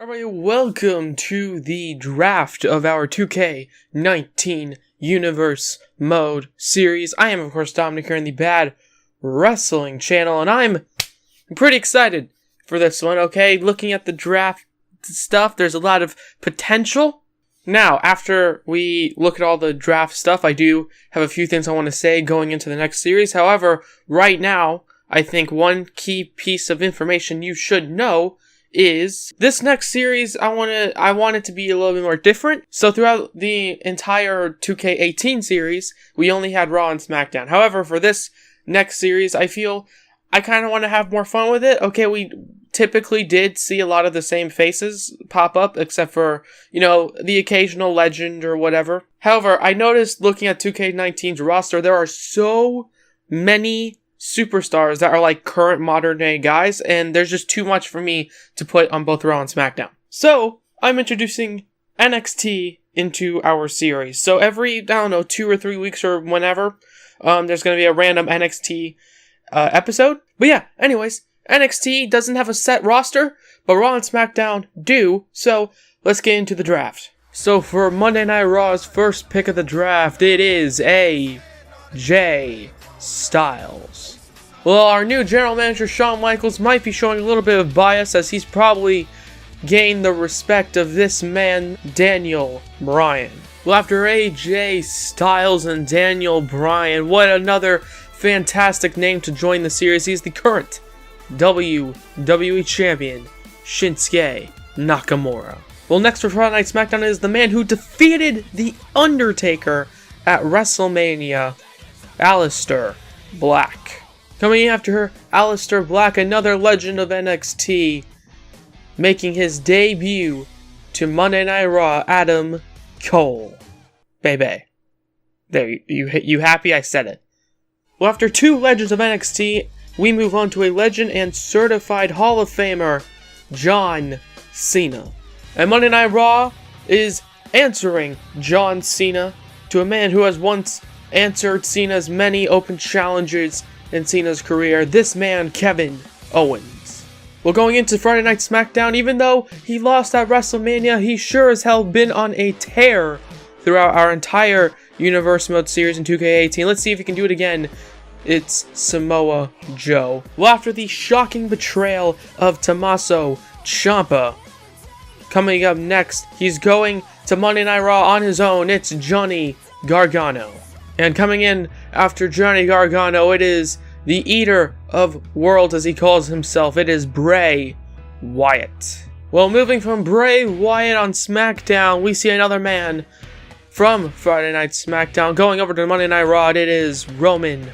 Everybody, welcome to the draft of our 2K19 Universe Mode series. I am, of course, Dominic here in the Bad Wrestling channel, and I'm pretty excited for this one, okay? Looking at the draft stuff, there's a lot of potential. Now, after we look at all the draft stuff, I do have a few things I want to say going into the next series. However, right now, I think one key piece of information you should know is this next series. I want it to be a little bit more different. So throughout the entire 2K18 series, we only had Raw and SmackDown. However, for this next series, I feel I kind of want to have more fun with it. Okay, we typically did see a lot of the same faces pop up, except for, the occasional legend or whatever. However, I noticed looking at 2K19's roster, there are so many superstars that are like current modern day guys, and there's just too much for me to put on both Raw and SmackDown. So I'm introducing NXT into our series. So every 2 or 3 weeks or whenever, there's going to be a random NXT episode. But yeah, anyways, NXT doesn't have a set roster, but Raw and SmackDown do. So let's get into the draft. So for Monday Night Raw's first pick of the draft, it is AJ Styles. Well, our new general manager Shawn Michaels might be showing a little bit of bias, as he's probably gained the respect of this man, Daniel Bryan. Well, after AJ Styles and Daniel Bryan, what another fantastic name to join the series. He's the current WWE champion, Shinsuke Nakamura. Well, next for Friday Night SmackDown is the man who defeated The Undertaker at WrestleMania, Aleister Black. Coming after Aleister Black, another legend of NXT, making his debut to Monday Night Raw, Adam Cole. Baby. There, you happy I said it. Well, after two legends of NXT, we move on to a legend and certified Hall of Famer, John Cena. And Monday Night Raw is answering John Cena, to a man who has once answered Cena's many open challenges in Cena's career, this man, Kevin Owens. Well, going into Friday Night SmackDown, even though he lost at WrestleMania, he sure as hell been on a tear throughout our entire Universe Mode series in 2K18. Let's see if he can do it again. It's Samoa Joe. Well, after the shocking betrayal of Tommaso Ciampa, coming up next, he's going to Monday Night Raw on his own. It's Johnny Gargano. And coming in after Johnny Gargano, it is the Eater of Worlds, as he calls himself. It is Bray Wyatt. Well, moving from Bray Wyatt on SmackDown, we see another man from Friday Night SmackDown going over to Monday Night Raw. It is Roman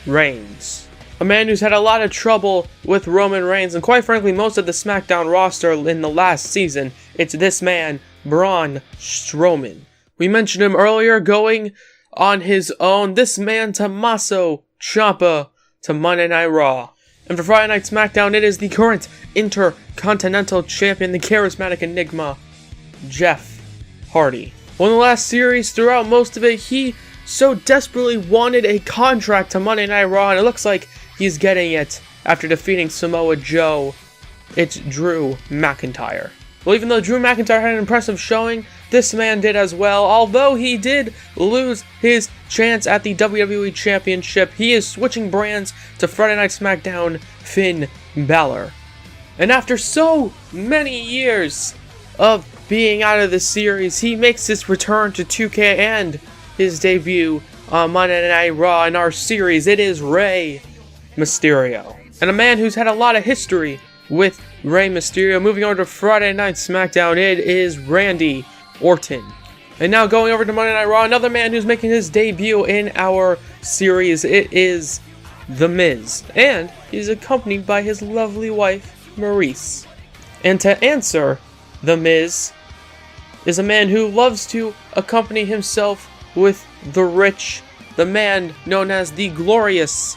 Reigns. A man who's had a lot of trouble with Roman Reigns, and quite frankly, most of the SmackDown roster in the last season. It's this man, Braun Strowman. We mentioned him earlier, going on his own. This man, Tommaso Ciampa, to Monday Night Raw. And for Friday Night SmackDown, it is the current Intercontinental Champion, the charismatic enigma, Jeff Hardy. Well, in the last series, throughout most of it, he so desperately wanted a contract to Monday Night Raw, and it looks like he's getting it after defeating Samoa Joe. It's Drew McIntyre. Well, even though Drew McIntyre had an impressive showing, this man did as well. Although he did lose his chance at the WWE Championship, he is switching brands to Friday Night SmackDown Finn Balor. And after so many years of being out of the series, he makes his return to 2K and his debut on Monday Night Raw in our series. It is Rey Mysterio. And a man who's had a lot of history with Rey Mysterio. Moving over to Friday Night SmackDown, it is Randy Orton. And now going over to Monday Night Raw, another man who's making his debut in our series. It is The Miz. And he's accompanied by his lovely wife, Maurice. And to answer The Miz is a man who loves to accompany himself with the rich, the man known as the glorious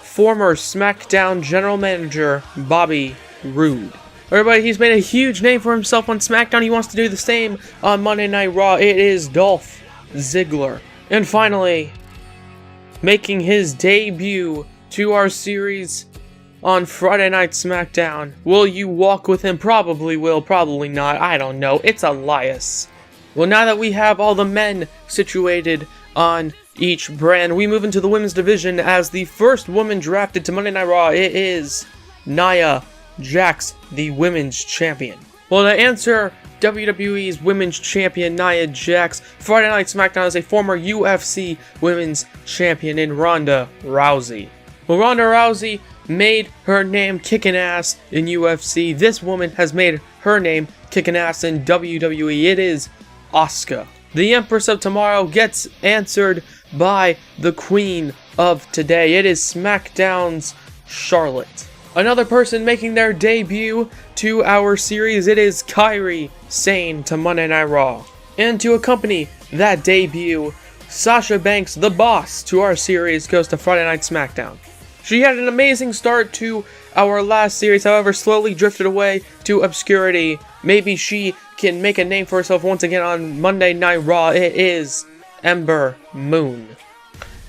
former SmackDown General Manager, Bobby Roode. Everybody, he's made a huge name for himself on SmackDown. He wants to do the same on Monday Night Raw. It is Dolph Ziggler. And finally, making his debut to our series, on Friday Night SmackDown. Will you walk with him? Probably will, probably not. I don't know. It's Elias. Well, now that we have all the men situated on each brand, we move into the women's division as the first woman drafted to Monday Night Raw. It is Nia Jax, the women's champion. Well, to answer WWE's women's champion Nia Jax, Friday Night SmackDown is a former UFC women's champion in Ronda Rousey. Well, Ronda Rousey made her name kicking ass in UFC. This woman has made her name kicking ass in WWE. It is Asuka. The Empress of Tomorrow gets answered by the Queen of Today. It is SmackDown's Charlotte. Another person making their debut to our series, it is Kairi Sane to Monday Night Raw. And to accompany that debut, Sasha Banks, the boss, to our series goes to Friday Night SmackDown. She had an amazing start to our last series, however slowly drifted away to obscurity. Maybe she can make a name for herself once again on Monday Night Raw. It is Ember Moon.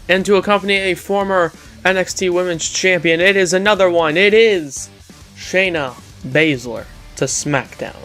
And to accompany a former NXT Women's Champion, it is another one. It is Shayna Baszler to SmackDown.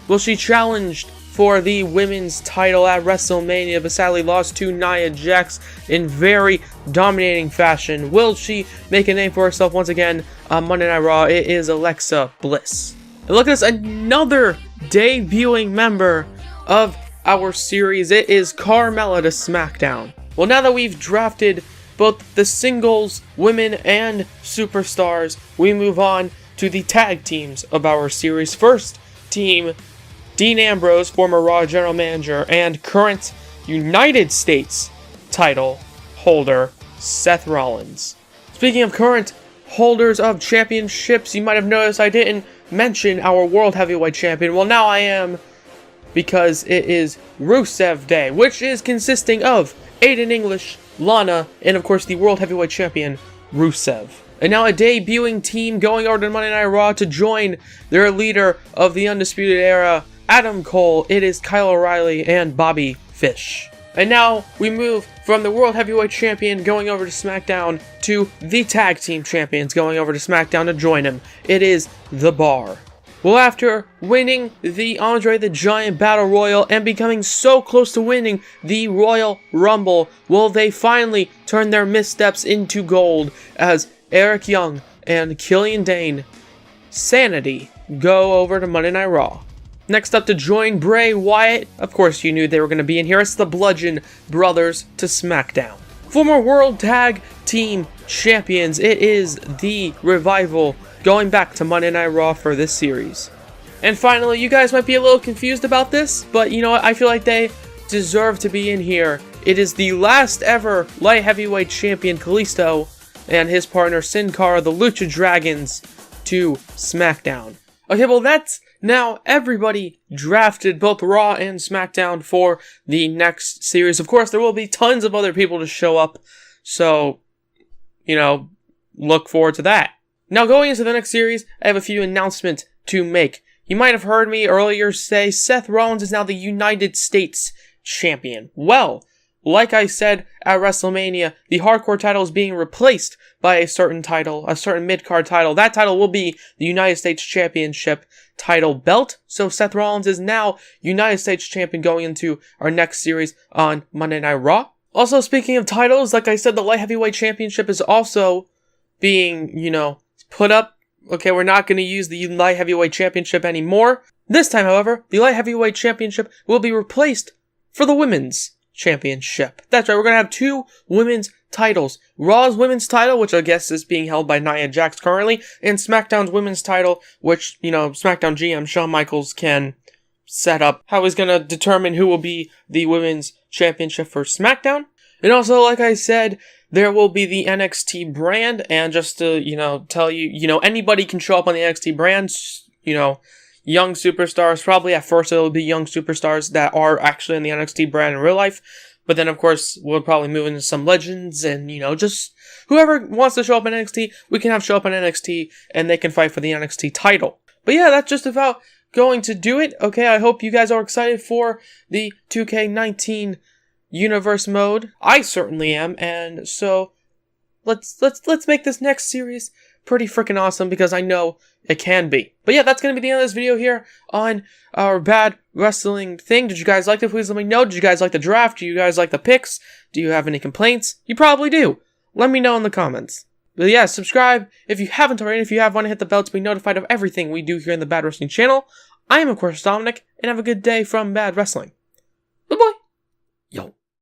Well, she challenged for the women's title at WrestleMania, but sadly lost to Nia Jax in very dominating fashion. Will she make a name for herself once again on Monday Night Raw? It is Alexa Bliss. And look at this, another debuting member of our series. It is Carmella to SmackDown. Well, now that we've drafted both the singles, women, and superstars, we move on to the tag teams of our series. First team, Dean Ambrose, former Raw General Manager, and current United States title holder, Seth Rollins. Speaking of current holders of championships, you might have noticed I didn't mention our World Heavyweight Champion. Well, now I am, because it is Rusev Day, which is consisting of Aiden English, Lana, and of course the World Heavyweight Champion, Rusev. And now a debuting team going over to Monday Night Raw to join their leader of the Undisputed Era, Adam Cole. It is Kyle O'Reilly and Bobby Fish. And now we move from the World Heavyweight Champion going over to SmackDown to the Tag Team Champions going over to SmackDown to join him. It is The Bar. Well, after winning the Andre the Giant Battle Royal and becoming so close to winning the Royal Rumble, well, they finally turned their missteps into gold as Eric Young and Killian Dane, Sanity, go over to Monday Night Raw. Next up to join Bray Wyatt, of course you knew they were going to be in here, it's the Bludgeon Brothers to SmackDown. Former World Tag Team Champions, it is the Revival going back to Monday Night Raw for this series. And finally, you guys might be a little confused about this, but you know what, I feel like they deserve to be in here. It is the last ever Light Heavyweight Champion Kalisto and his partner Sin Cara, the Lucha Dragons, to SmackDown. Okay, well that's now everybody drafted, both Raw and SmackDown, for the next series. Of course, there will be tons of other people to show up, so, you know, look forward to that. Now, going into the next series, I have a few announcements to make. You might have heard me earlier say Seth Rollins is now the United States Champion. Well, like I said at WrestleMania, the Hardcore title is being replaced by a certain title, a certain mid-card title. That title will be the United States Championship title belt. So Seth Rollins is now United States Champion going into our next series on Monday Night Raw. Also, speaking of titles, like I said, the Light Heavyweight Championship is also being, put up. Okay, we're not going to use the Light Heavyweight Championship anymore. This time, however, the Light Heavyweight Championship will be replaced for the Women's Championship. That's right, we're going to have two women's titles. Raw's women's title, which I guess is being held by Nia Jax currently, and SmackDown's women's title, which, SmackDown GM Shawn Michaels can set up how he's going to determine who will be the women's championship for SmackDown. And also, like I said, there will be the NXT brand, and just to, tell you, anybody can show up on the NXT brand, young superstars. Probably at first it'll be young superstars that are actually in the NXT brand in real life. But then, of course, we'll probably move into some legends and, just whoever wants to show up in NXT, we can have show up in NXT and they can fight for the NXT title. But yeah, that's just about going to do it. Okay, I hope you guys are excited for the 2K19 universe mode. I certainly am. And so let's make this next series pretty freaking awesome because I know it can be. But yeah, that's going to be the end of this video here on our bad wrestling thing. Did you guys like it? Please let me know. Did you guys like the draft? Do you guys like the picks? Do you have any complaints? You probably do. Let me know in the comments. But yeah, subscribe if you haven't already. If you have, want to hit the bell to be notified of everything we do here in the Bad Wrestling channel. I am, of course, Dominic, and have a good day from Bad Wrestling.